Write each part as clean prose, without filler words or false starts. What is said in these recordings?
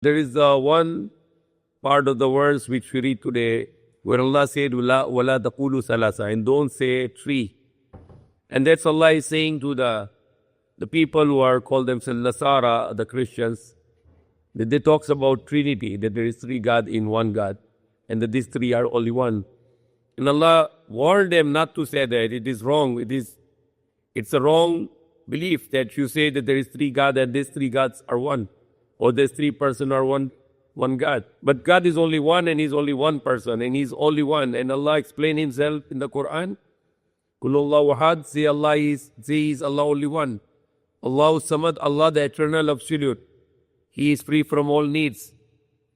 There is one part of the verse which we read today where Allah said, "Wala taqulu salasa," and don't say three. And that's Allah is saying to the people who are called themselves Nasara, the Christians, that they talks about Trinity, that there is three God in one God, and that these three are only one. And Allah warned them not to say that. It is wrong. It's a wrong belief that you say that there is three God and these three gods are one, or these three persons are one God. But God is only one and He's only one person and He's only one. And Allah explained Himself in the Quran. Kulullahu ahad, say is Allah only one. Allahu samad, Allah the eternal absolute. He is free from all needs.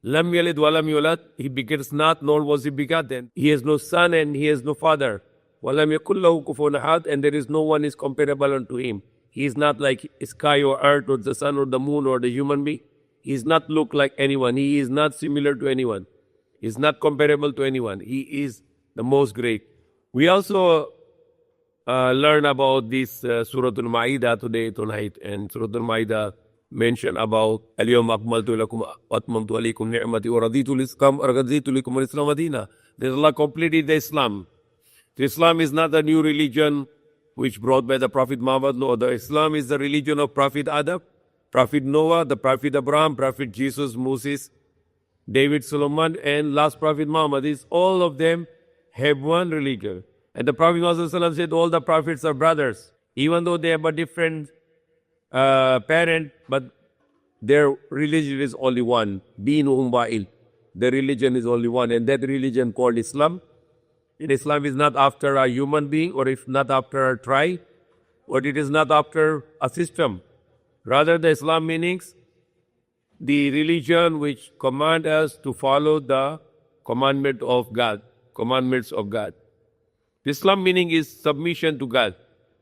Lam yalid walam yulad, He begets not, nor was He begotten. He has no son and He has no father. Walam yakullahu kufuwan ahad, and there is no one is comparable unto Him. He is not like sky or earth or the sun or the moon or the human being. He is not look like anyone. He is not similar to anyone. He is not comparable to anyone. He is the most great. We also learn about this Surah Al-Ma'idah tonight, and Surah Al-Ma'idah mention about Al-Yawma akmaltu lakum wa atmamtu alaykum ni'mati wa raditu lakum al-Islam madina. That Allah completed the Islam. The Islam is not a new religion which brought by the Prophet Muhammad. No, the Islam is the religion of Prophet Adam, Prophet Noah, the Prophet Abraham, Prophet Jesus, Moses, David, Solomon, and last Prophet Muhammad. All of them have one religion. And the Prophet Muhammad said all the prophets are brothers, even though they have a different parent, but their religion is only one. Deenuhum wa'il. The religion is only one, and that religion called Islam. And Islam is not after a human being, or it's not after a tribe, or it is not after a system. Rather, the Islam meanings, the religion which command us to follow the commandments of God. The Islam meaning is submission to God.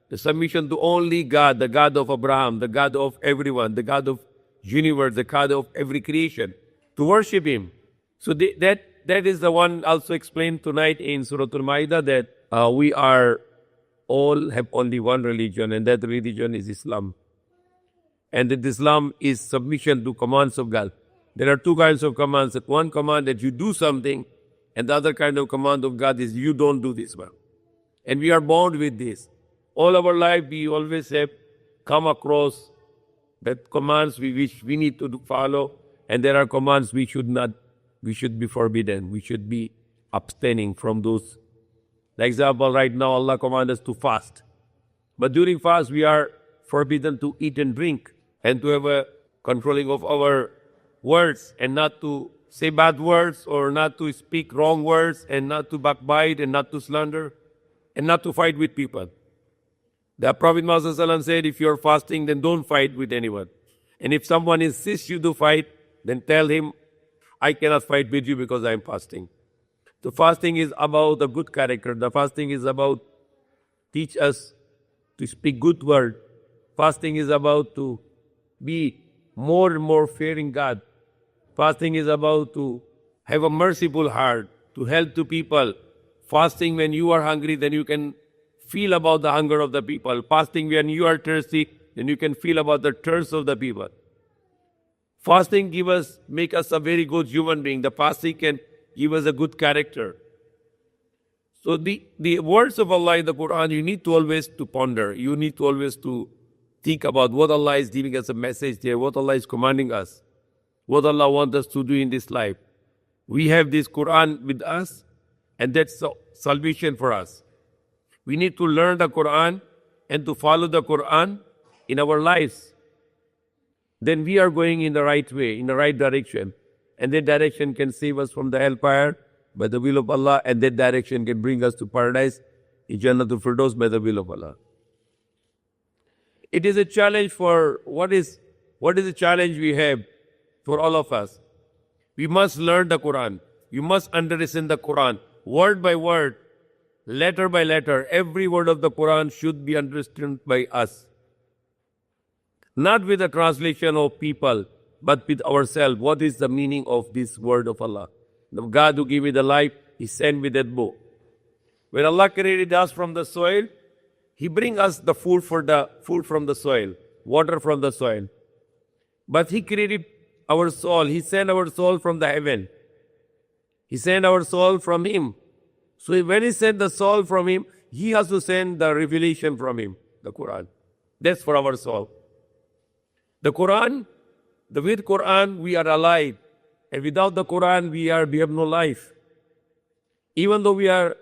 The submission to only God, the God of Abraham, the God of everyone, the God of universe, the God of every creation, to worship Him. So that is the one also explained tonight in Surah Al-Ma'idah, that we are all have only one religion, and that religion is Islam. And that Islam is submission to commands of God. There are two kinds of commands. That one command that you do something, and the other kind of command of God is you don't do this one. And we are bound with this. All our life we always have come across that commands which we need to follow, and there are commands we should be forbidden. We should be abstaining from those. For example, right now Allah commands us to fast. But during fast we are forbidden to eat and drink, and to have a controlling of our words, and not to say bad words, or not to speak wrong words, and not to backbite, and not to slander, and not to fight with people. The Prophet Muhammad said, if you're fasting, then don't fight with anyone. And if someone insists you to fight, then tell him, I cannot fight with you because I am fasting. So fasting is about a good character. The fasting is about teach us to speak good word. Fasting is about to be more and more fearing God. Fasting is about to have a merciful heart, to help to people. Fasting when you are hungry, then you can feel about the hunger of the people. Fasting when you are thirsty, then you can feel about the thirst of the people. Fasting make us a very good human being. The fasting can give us a good character. So the words of Allah in the Quran, you need to always to ponder. You need to always to think about what Allah is giving us a message there, what Allah is commanding us, what Allah wants us to do in this life. We have this Quran with us, and that's salvation for us. We need to learn the Quran and to follow the Quran in our lives. Then we are going in the right way, in the right direction. And that direction can save us from the hellfire by the will of Allah, and that direction can bring us to paradise, in Jannatul Firdaus, by the will of Allah. It is a challenge what is the challenge we have for all of us? We must learn the Quran. You must understand the Quran, word by word, letter by letter. Every word of the Quran should be understood by us. Not with the translation of people, but with ourselves. What is the meaning of this word of Allah? The God who gave me the life, He sent me that book. When Allah created us from the soil, He bring us the food from the soil, water from the soil. But He created our soul. He sent our soul from the heaven. He sent our soul from Him. So when He sent the soul from Him, He has to send the revelation from Him, the Quran. That's for our soul. The Quran, with Quran, we are alive. And without the Quran, we have no life. Even though we are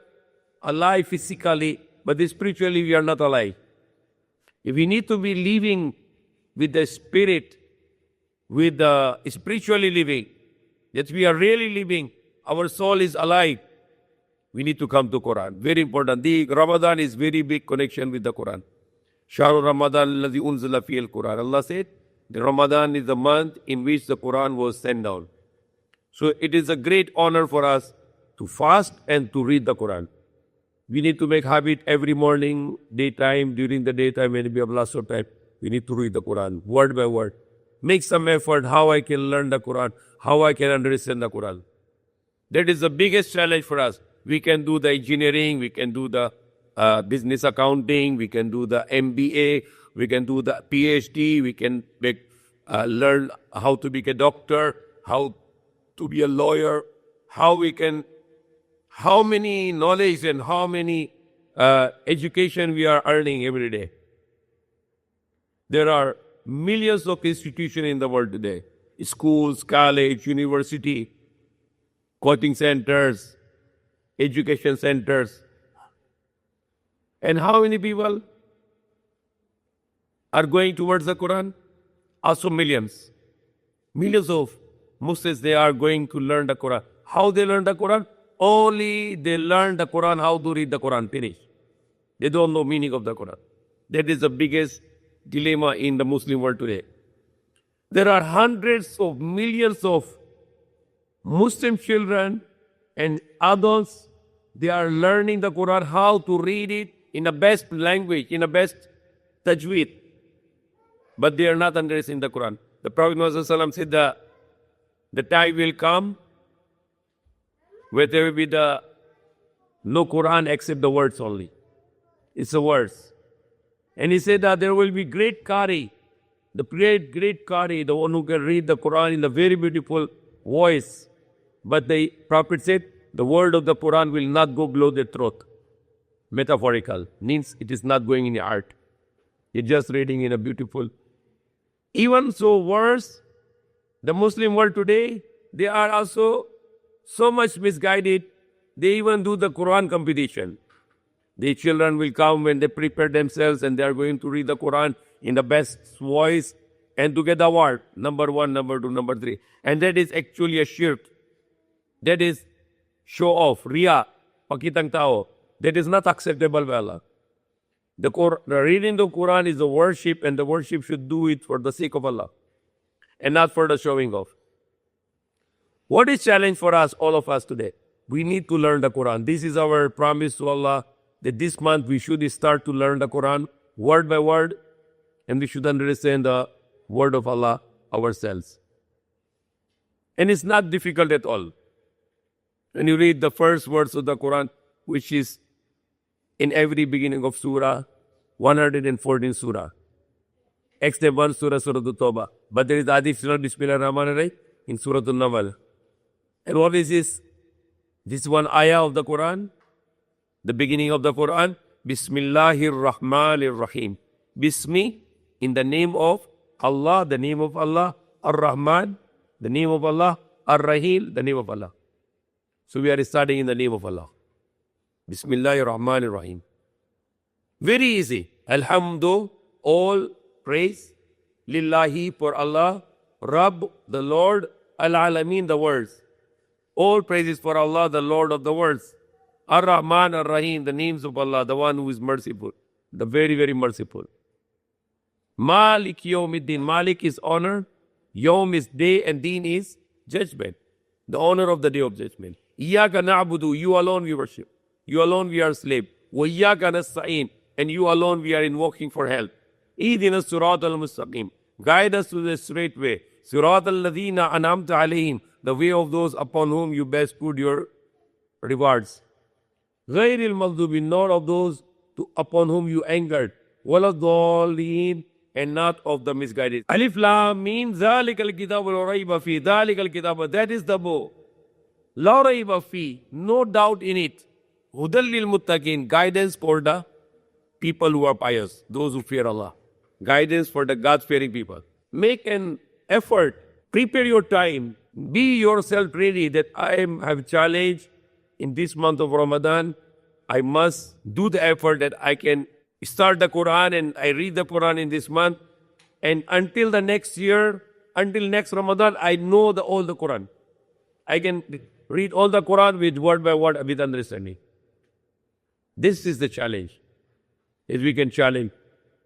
alive physically, but spiritually we are not alive. If we need to be living with the Spirit, with the spiritually living, that we are really living, our soul is alive, we need to come to Quran. Very important. The Ramadan is very big connection with the Quran. Shahru Ramadan alladhi unzila fihi al-Quran. Allah said, the Ramadan is the month in which the Quran was sent down. So it is a great honor for us to fast and to read the Quran. We need to make habit every morning, daytime, during the daytime, when we have lots of time, we need to read the Quran, word by word. Make some effort how I can learn the Quran, how I can understand the Quran. That is the biggest challenge for us. We can do the engineering, we can do the business accounting, we can do the MBA, we can do the PhD, we can learn how to be a doctor, how to be a lawyer, how many knowledge and how many education we are earning every day. There are millions of institutions in the world today. Schools, college, university, coaching centers, education centers. And how many people are going towards the Quran? Also millions. Millions of Muslims, they are going to learn the Quran. How they learn the Quran? Only they learn the Quran, how to read the Quran, finish. They don't know meaning of the Quran. That is the biggest dilemma in the Muslim world today. There are hundreds of millions of Muslim children and adults, they are learning the Quran, how to read it in the best language, in the best tajweed. But they are not understanding the Quran. The Prophet Muhammad said the time will come where there will be no Quran except the words only. It's the words. And he said that there will be great Qari, the great Qari, the one who can read the Quran in a very beautiful voice. But the Prophet said, the word of the Quran will not go below the throat. Metaphorical, means it is not going in the heart. You're just reading in a beautiful. Even so worse, the Muslim world today, they are also so much misguided, they even do the Quran competition. The children will come when they prepare themselves and they are going to read the Quran in the best voice and to get the award, number 1, number 2, number 3. And that is actually a shirk. That is show off, riya, pakitang tao. That is not acceptable by Allah. The reading the Quran is a worship, and the worship should do it for the sake of Allah and not for the showing off. What is challenge for us, all of us today? We need to learn the Quran. This is our promise to Allah that this month we should start to learn the Quran word by word, and we should understand the word of Allah ourselves. And it's not difficult at all. When you read the first words of the Quran, which is in every beginning of surah, 114 surah. Except one surah, Surah At-Tawbah. But there is additional Bismillah ar-Rahman ar-Rahim in Surah An-Nahl. And what is this? This one ayah of the Quran, the beginning of the Quran, Bismillahir Rahmanir Rahim. Bismi, in the name of Allah, the name of Allah, Ar-Rahman, the name of Allah, Ar-Rahim, the name of Allah. So we are starting in the name of Allah. Bismillahir Rahmanir Rahim. Very easy. Alhamdu, all praise. Lillahi, for Allah. Rabb, the Lord. Al-Alamin, the words. All praises for Allah, the Lord of the worlds. Ar-Rahman, Ar-Rahim, the names of Allah, the one who is merciful, the very, very merciful. Malik Yawmiddin. Malik is honor, Yawm is day, and Deen is judgment. The honor of the day of judgment. Iyaka na'budu, you alone we worship. You alone we are slave. Wa iyaka nasta'in, and you alone we are invoking for help. Ihdina surat al-mustaqim. Guide us to the straight way. Surat al-ladhina an'amta alayhim, the way of those upon whom you best put your rewards. Ghayril maghdubi, not of those upon whom you angered. Waladhalin, and not of the misguided. Alif Lam means ذَلِكَ الْكِتَابُ لَا رَيْبَ فِيهِ ذَلِكَ الْكِتَابُ. That is the book. لَا رَيْبَ فِيهِ. No doubt in it. هُدًى لِلْمُتَّقِينَ. Guidance for the people who are pious, those who fear Allah. Guidance for the God-fearing people. Make an effort. Prepare your time. Be yourself ready that I have challenge in this month of Ramadan. I must do the effort that I can start the Quran and I read the Quran in this month. And until the next year, until next Ramadan, I know all the Quran. I can read all the Quran with word by word with understanding. This is the challenge. If we can challenge.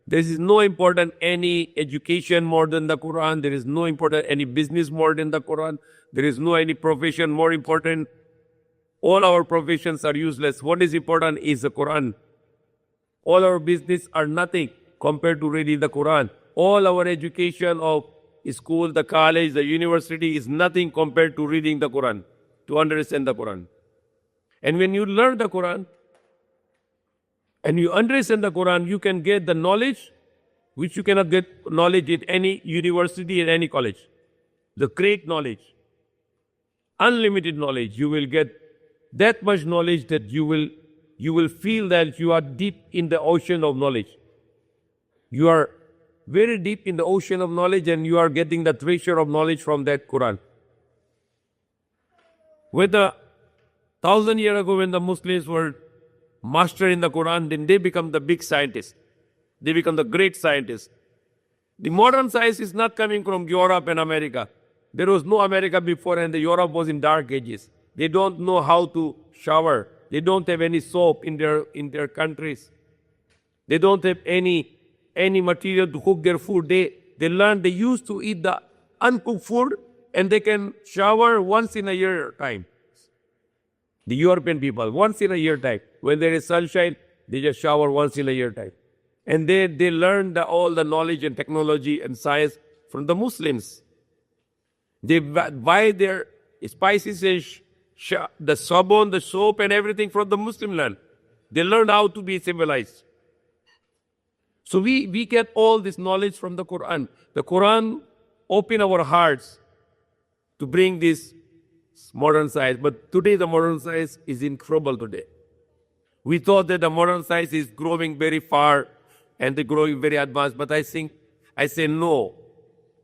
There is no important any education more than the Quran. There is no important any business more than the Quran. There is no any profession more important. All our professions are useless. What is important is the Quran. All our business are nothing compared to reading the Quran. All our education of school, the college, the university is nothing compared to reading the Quran, to understand the Quran. And when you learn the Quran, and you understand the Quran, you can get the knowledge which you cannot get knowledge in any university, in any college. The great knowledge, unlimited knowledge. You will get that much knowledge that you will feel that you are deep in the ocean of knowledge. You are very deep in the ocean of knowledge and you are getting the treasure of knowledge from that Quran. With 1,000 years ago when the Muslims were master in the Quran, then they become the big scientists. They become the great scientists. The modern science is not coming from Europe and America. There was no America before and the Europe was in dark ages. They don't know how to shower. They don't have any soap in their countries. They don't have any material to cook their food. They learn, they used to eat the uncooked food and they can shower once in a year time. The European people, once in a year time. When there is sunshine, they just shower once in a year time. And they learn all the knowledge and technology and science from the Muslims. They buy their spices and the sabon, the soap and everything from the Muslim land. They learn how to be civilized. So we get all this knowledge from the Quran. The Quran open our hearts to bring this modern science. But today the modern science is in trouble today. We thought that the modern science is growing very far and they're growing very advanced. But I say no.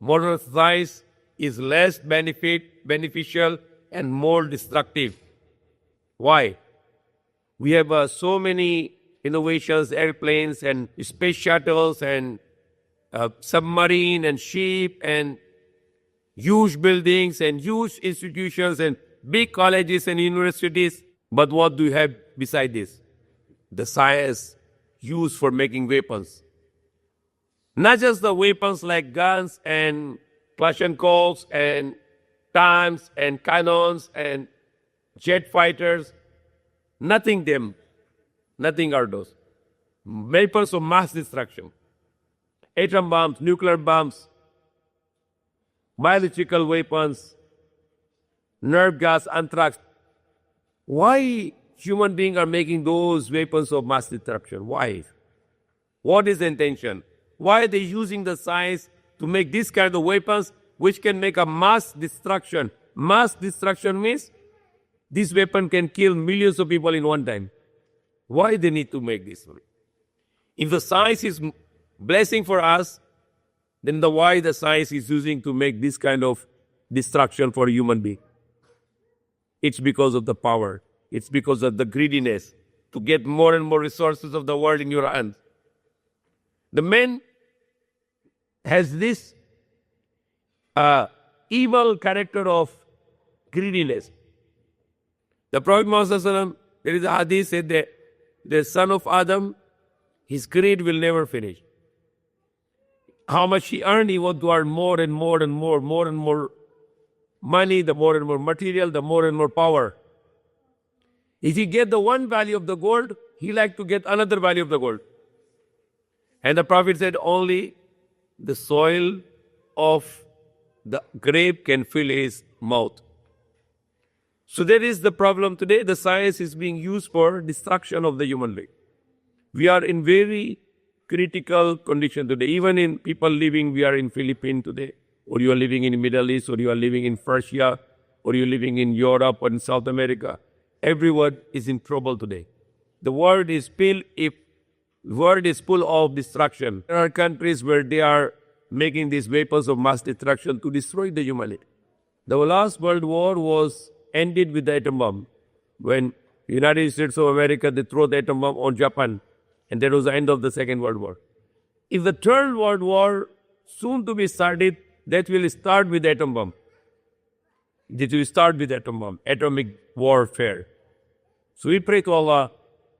Modern science is less beneficial and more destructive. Why? We have so many innovations, airplanes and space shuttles and submarine and ship and huge buildings and huge institutions and big colleges and universities. But what do you have beside this? The science used for making weapons. Not just the weapons like guns and Kalashnikovs and tanks and cannons and jet fighters. Nothing are those. Weapons of mass destruction. Atom bombs, nuclear bombs, biological weapons, nerve gas, anthrax. Why human beings are making those weapons of mass destruction? Why? What is the intention? Why are they using the science to make this kind of weapons which can make a mass destruction? Mass destruction means this weapon can kill millions of people in one time. Why they need to make this? If the science is blessing for us, then why the science is using to make this kind of destruction for a human being? It's because of the power. It's because of the greediness to get more and more resources of the world in your hands. The man has this evil character of greediness. The Prophet Muhammad, there is a hadith said that the son of Adam, his greed will never finish. How much he earned, he want to earn more and more and more and more money, the more and more material, the more and more power. If he get the one value of the gold, he like to get another value of the gold. And the Prophet said only the soil of the grape can fill his mouth. So that is the problem today. The science is being used for destruction of the human being. We are in very critical condition today. Even in people living, we are in Philippines today, or you are living in the Middle East, or you are living in Persia, or you are living in Europe or in South America. Everyone is in trouble today. The world is full of destruction. There are countries where they are making these weapons of mass destruction to destroy the humanity. The last World War was ended with the atom bomb. When United States of America, they threw the atom bomb on Japan, and that was the end of the Second World War. If the Third World War soon to be started, that will start with the atom bomb. It will start with atom bomb, atomic warfare. So we pray to Allah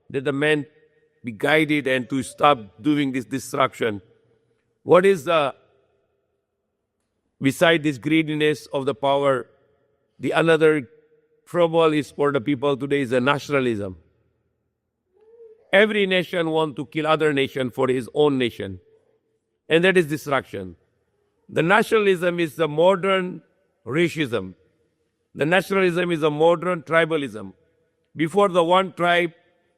that the man be guided and to stop doing this destruction. What is beside this greediness of the power, the another trouble is for the people today is the nationalism. Every nation wants to kill other nation for his own nation. And that is destruction. The nationalism is the modern racism. The nationalism is a modern tribalism. Before the one tribe,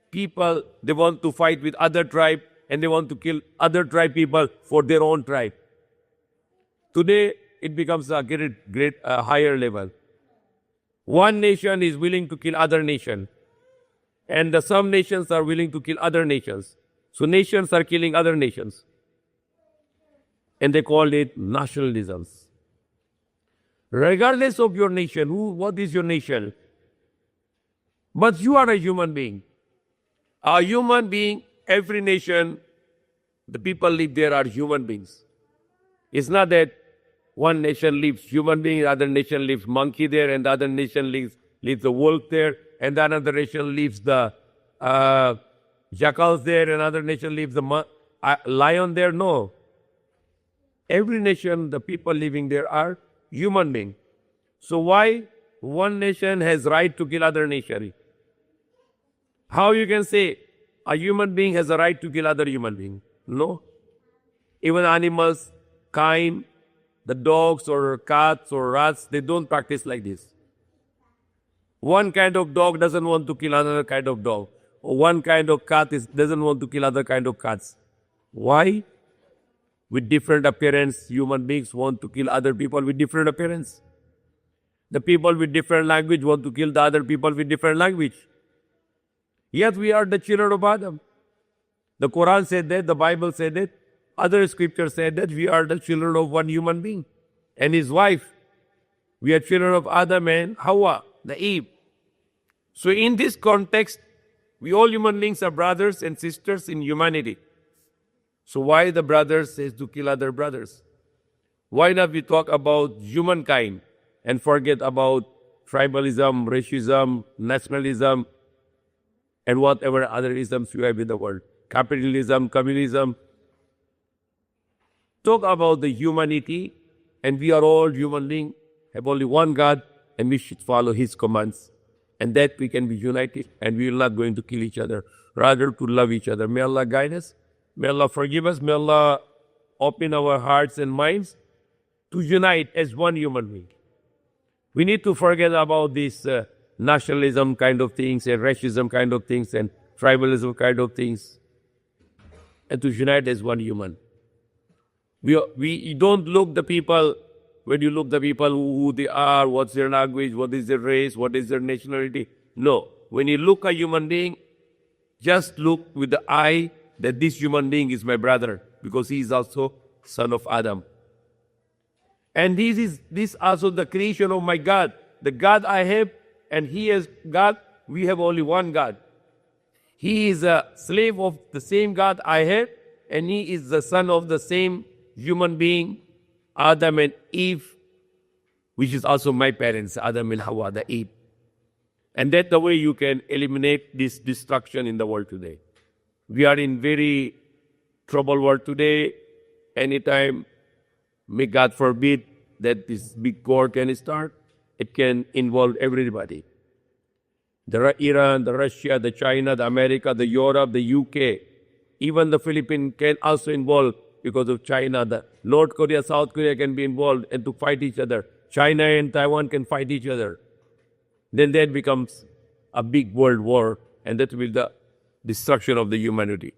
people, they want to fight with other tribe and they want to kill other tribe people for their own tribe. Today, it becomes a great higher level. One nation is willing to kill other nation. And some nations are willing to kill other nations. So nations are killing other nations. And they call it nationalisms. Regardless of your nation, what is your nation? But you are a human being. A human being, every nation, the people live there are human beings. It's not that one nation lives human being, the other nation lives monkey there, and the other nation lives the wolf there, and the another nation lives the jackals there, and another nation lives the lion there. No. Every nation, the people living there are human beings. So why one nation has right to kill other nation? How you can say a human being has a right to kill other human being? No. Even animals, kind, the dogs or cats or rats, they don't practice like this. One kind of dog doesn't want to kill another kind of dog. Or one kind of cat doesn't want to kill other kind of cats. Why? With different appearance, human beings want to kill other people with different appearance. The people with different language want to kill the other people with different language. Yet we are the children of Adam. The Quran said that, the Bible said that, other scriptures said that we are the children of one human being and his wife. We are children of Adam and Hawa, the Eve. So in this context, we all human beings are brothers and sisters in humanity. So why the brothers says to kill other brothers? Why not we talk about humankind and forget about tribalism, racism, nationalism, and whatever other isms you have in the world? Capitalism, communism. Talk about the humanity, and we are all human beings, have only one God, and we should follow His commands. And that we can be united, and we are not going to kill each other, rather to love each other. May Allah guide us. May Allah forgive us. May Allah open our hearts and minds to unite as one human being. We need to forget about this nationalism kind of things and racism kind of things and tribalism kind of things, and to unite as one human. We don't look the people, when you look the people who they are, what's their language, what is their race, what is their nationality. No. When you look a human being, just look with the eye that this human being is my brother, because he is also son of Adam. And this also the creation of my God. The God I have, and he is God. We have only one God. He is a slave of the same God I have, and he is the son of the same human being, Adam and Eve, which is also my parents, Adam and Hawa, the Eve. And that's the way you can eliminate this destruction in the world today. We are in very troubled world today. Anytime, may God forbid that this big war can start, it can involve everybody. The Iran, the Russia, the China, the America, the Europe, the UK, even the Philippines can also involve because of China. The North Korea, South Korea can be involved and to fight each other. China and Taiwan can fight each other. Then that becomes a big world war, and that will be the destruction of the humanity.